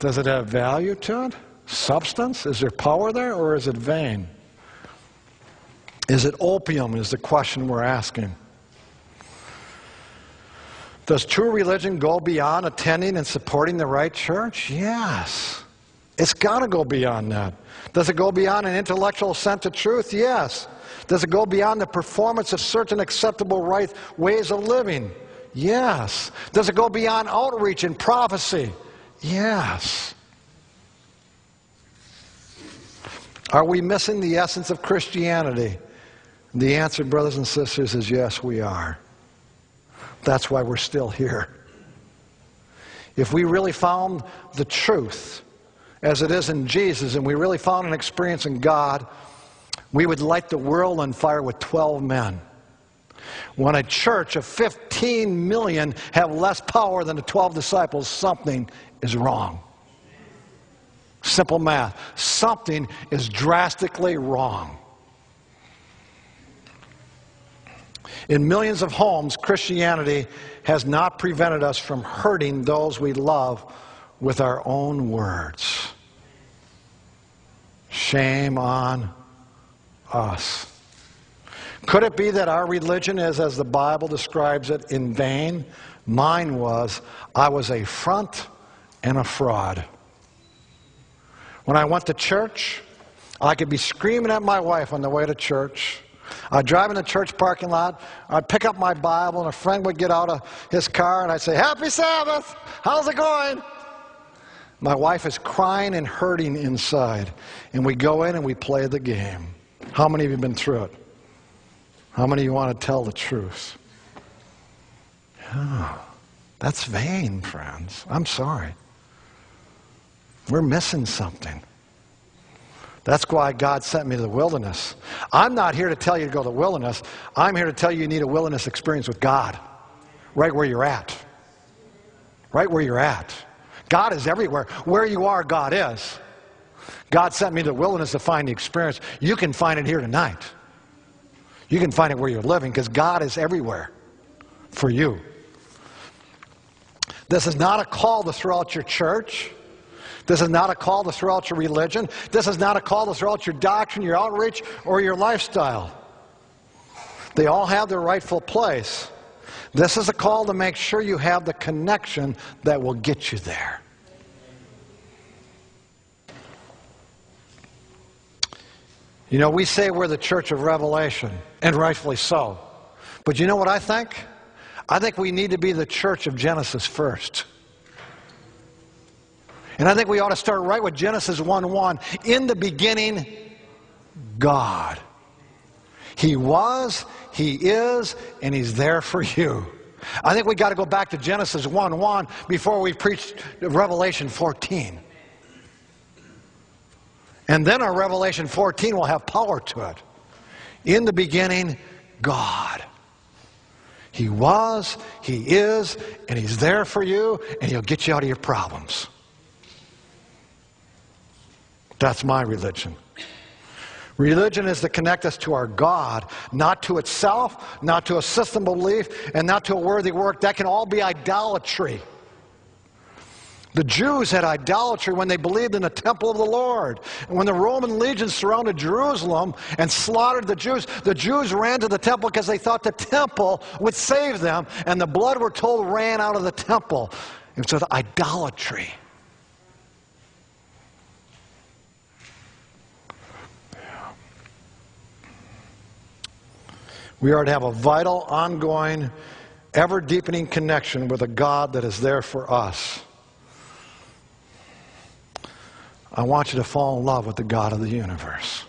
Does it have value to it? Substance? Is there power there, or is it vain? Is it opium is the question we're asking. Does true religion go beyond attending and supporting the right church? Yes. It's got to go beyond that. Does it go beyond an intellectual assent to truth? Yes. Does it go beyond the performance of certain acceptable right ways of living? Yes. Does it go beyond outreach and prophecy? Yes. Are we missing the essence of Christianity? The answer, brothers and sisters, is yes, we are. That's why we're still here. If we really found the truth as it is in Jesus, and we really found an experience in God, we would light the world on fire with 12 men. When a church of 15 million have less power than the 12 disciples, something is wrong. Simple math. Something is drastically wrong. In millions of homes, Christianity has not prevented us from hurting those we love with our own words. Shame on us. Could it be that our religion is, as the Bible describes it, in vain? Mine was. I was a front and a fraud. When I went to church, I could be screaming at my wife on the way to church. I'd drive in the church parking lot, I'd pick up my Bible, and a friend would get out of his car, and I'd say, "Happy Sabbath! How's it going?" My wife is crying and hurting inside, and we go in and we play the game. How many of you have been through it? How many of you want to tell the truth? Oh, that's vain, friends. I'm sorry. We're missing something. That's why God sent me to the wilderness. I'm not here to tell you to go to the wilderness. I'm here to tell you need a wilderness experience with God. Right where you're at. Right where you're at. God is everywhere. Where you are, God is. God sent me to the wilderness to find the experience. You can find it here tonight. You can find it where you're living, because God is everywhere for you. This is not a call to throw out your church. This is not a call to throw out your religion. This is not a call to throw out your doctrine, your outreach, or your lifestyle. They all have their rightful place. This is a call to make sure you have the connection that will get you there. You know, we say we're the church of Revelation, and rightfully so. But you know what I think? I think we need to be the church of Genesis first. And I think we ought to start right with Genesis 1:1. In the beginning, God. He was, He is, and He's there for you. I think we got to go back to Genesis 1:1 before we preach Revelation 14. And then our Revelation 14 will have power to it. In the beginning, God. He was, He is, and He's there for you, and He'll get you out of your problems. That's my religion. Religion is to connect us to our God, not to itself, not to a system of belief, and not to a worthy work. That can all be idolatry. The Jews had idolatry when they believed in the temple of the Lord. And when the Roman legions surrounded Jerusalem and slaughtered the Jews ran to the temple because they thought the temple would save them, and the blood, we're told, ran out of the temple. It was idolatry. We are to have a vital, ongoing, ever-deepening connection with a God that is there for us. I want you to fall in love with the God of the universe.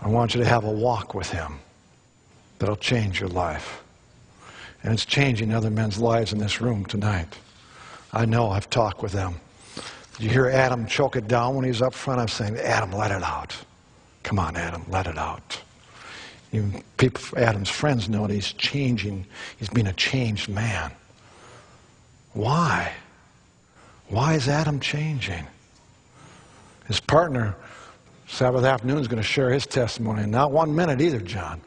I want you to have a walk with Him that'll change your life. And it's changing other men's lives in this room tonight. I know. I've talked with them. Did you hear Adam choke it down when he was up front? I'm saying, Adam, let it out. Come on, Adam, let it out. Even people, Adam's friends know that he's changing. He's being a changed man. Why? Why is Adam changing? His partner, Sabbath afternoon, is going to share his testimony. Not 1 minute either, John.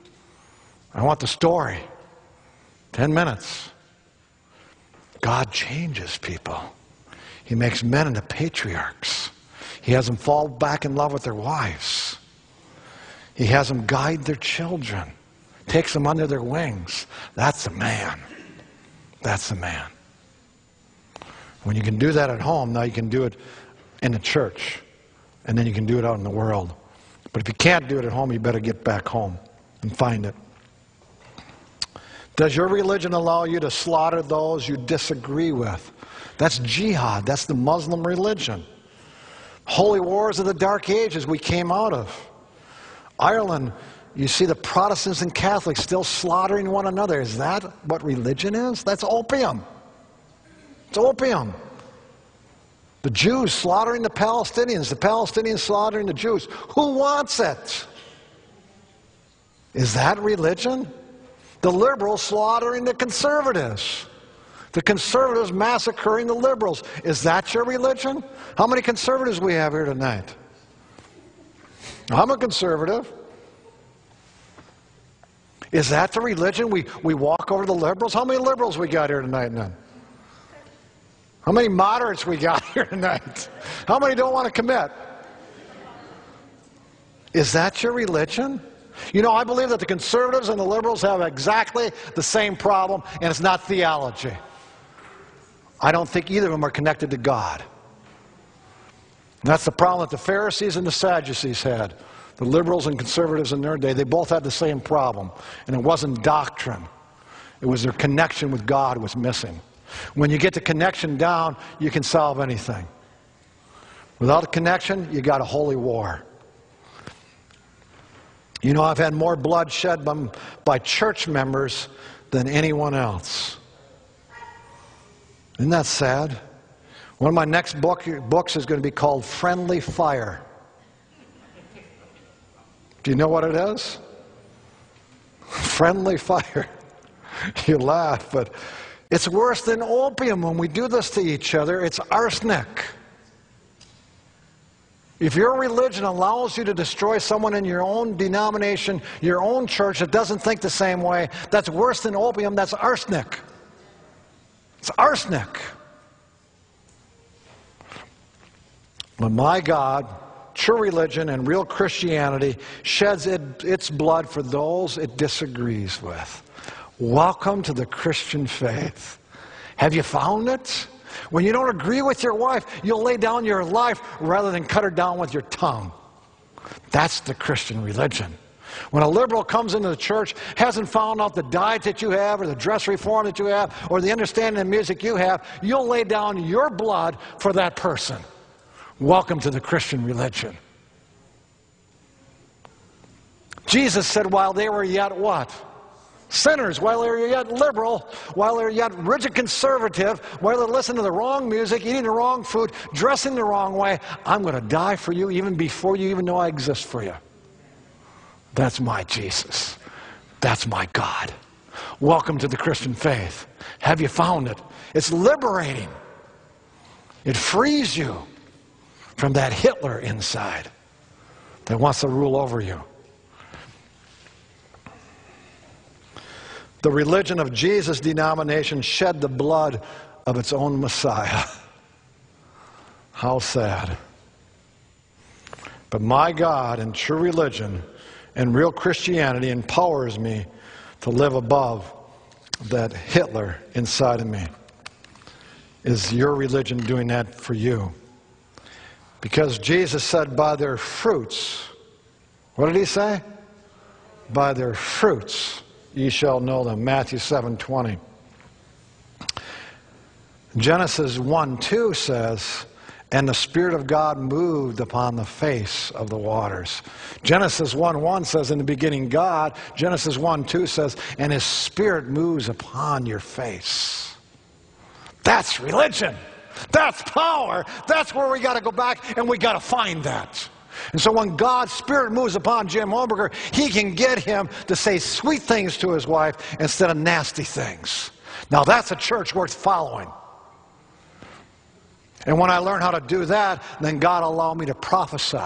I want the story. 10 minutes. God changes people. He makes men into patriarchs. He has them fall back in love with their wives. He has them guide their children. Takes them under their wings. That's a man. That's a man. When you can do that at home, now you can do it in the church. And then you can do it out in the world. But if you can't do it at home, you better get back home and find it. Does your religion allow you to slaughter those you disagree with? That's jihad. That's the Muslim religion. Holy wars of the Dark Ages we came out of. Ireland, you see the Protestants and Catholics still slaughtering one another. Is that what religion is? That's opium. It's opium. The Jews slaughtering the Palestinians slaughtering the Jews. Who wants it? Is that religion? The liberals slaughtering the conservatives. The conservatives massacring the liberals. Is that your religion? How many conservatives we have here tonight? I'm a conservative. Is that the religion? We walk over the liberals? How many liberals we got here tonight then? How many moderates we got here tonight? How many don't want to commit? Is that your religion? You know, I believe that the conservatives and the liberals have exactly the same problem, and it's not theology. I don't think either of them are connected to God. And that's the problem that the Pharisees and the Sadducees had. The liberals and conservatives in their day, they both had the same problem. And it wasn't doctrine. It was their connection with God was missing. When you get the connection down, you can solve anything. Without a connection, you got a holy war. You know, I've had more blood shed by church members than anyone else. Isn't that sad? One of my next books is going to be called Friendly Fire. Do you know what it is? Friendly fire. You laugh, but it's worse than opium when we do this to each other. It's arsenic. If your religion allows you to destroy someone in your own denomination, your own church that doesn't think the same way, that's worse than opium. That's arsenic. It's arsenic. But my God, true religion and real Christianity sheds its blood for those it disagrees with. Welcome to the Christian faith. Have you found it? When you don't agree with your wife, you'll lay down your life rather than cut her down with your tongue. That's the Christian religion. When a liberal comes into the church, hasn't found out the diet that you have or the dress reform that you have or the understanding of music you have, you'll lay down your blood for that person. Welcome to the Christian religion. Jesus said while they were yet what? Sinners, while they were yet liberal, while they were yet rigid conservative, while they listened to the wrong music, eating the wrong food, dressing the wrong way, I'm going to die for you even before you even know I exist for you. That's my Jesus. That's my God. Welcome to the Christian faith. Have you found it? It's liberating. It frees you from that Hitler inside that wants to rule over you. The religion of Jesus' denomination shed the blood of its own Messiah. How sad. But my God and true religion and real Christianity empowers me to live above that Hitler inside of me. Is your religion doing that for you? Because Jesus said, by their fruits, what did he say? By their fruits ye shall know them. Matthew 7:20. Genesis 1:2 says, and the Spirit of God moved upon the face of the waters. Genesis 1:1 says, in the beginning God. Genesis 1:2 says, and His Spirit moves upon your face. That's religion. That's power. That's where we got to go back and we got to find that. And so when God's Spirit moves upon Jim Hohnberger, He can get him to say sweet things to his wife instead of nasty things. Now that's a church worth following. And when I learn how to do that, then God allowed me to prophesy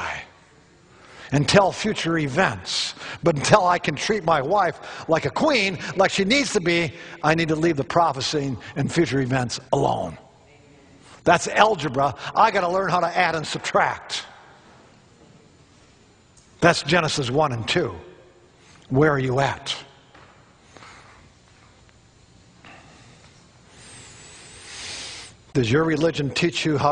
and tell future events. But until I can treat my wife like a queen, like she needs to be, I need to leave the prophecy and future events alone. That's algebra. I got to learn how to add and subtract. That's Genesis 1 and 2. Where are you at? Does your religion teach you how to